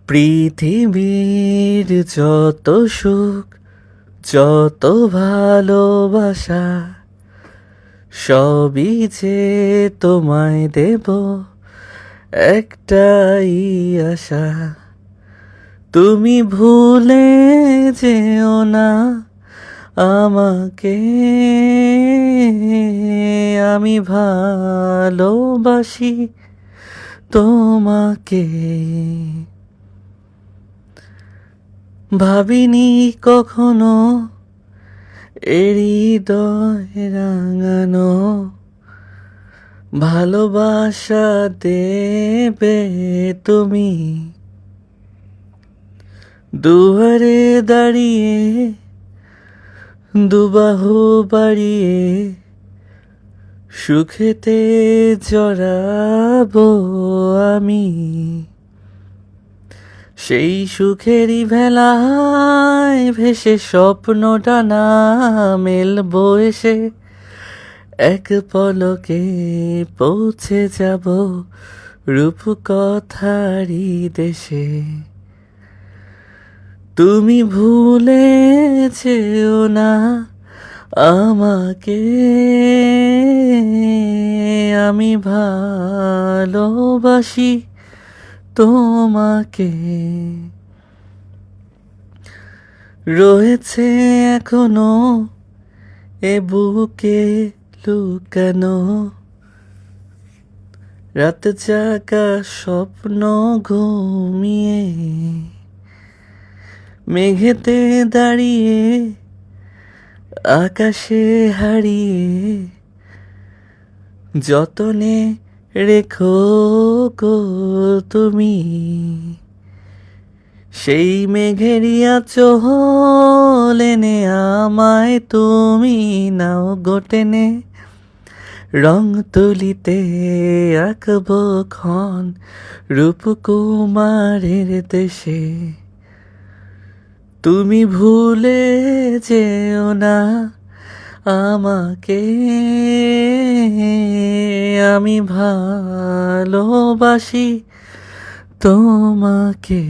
পৃথিবীর যত সুখ, যত ভালোবাসা, সবই যে তোমায় দেব একটাই আশা। তুমি ভুলে যেও না আমাকে, আমি ভালোবাসি তোমাকে। ভাবিনি কখনো হৃদয় রাঙানো ভালোবাসা দেবে তুমি। দুয়ারে দাঁড়িয়ে দুবাহু বাড়িয়ে সুখেতে জড়াবো আমি। সেই সুখেরই ভেলায় ভেসে স্বপ্নটা না মেলবো এসে, এক পলকে পৌঁছে যাব রূপকথারই দেশে। তুমি ভুলে যেও না আমাকে, আমি ভালোবাসি তোমাকে। রয়েছে এখনো এ বুকে লুকানো রাত জাগা স্বপ্ন ঘুমিয়ে। মেঘেতে দাঁড়িয়ে আকাশে হারিয়ে যতনে রেখো গো তুমি। সেই মেঘেরই আঁচল এনে আমায় তুমি নাও গো টেনে। রং তুলিতে আঁকবো ক্ষণ রূপকুমারের দেশে। তুমি ভুলে যেও না আমাকে, আমি ভালোবাসি তোমাকে।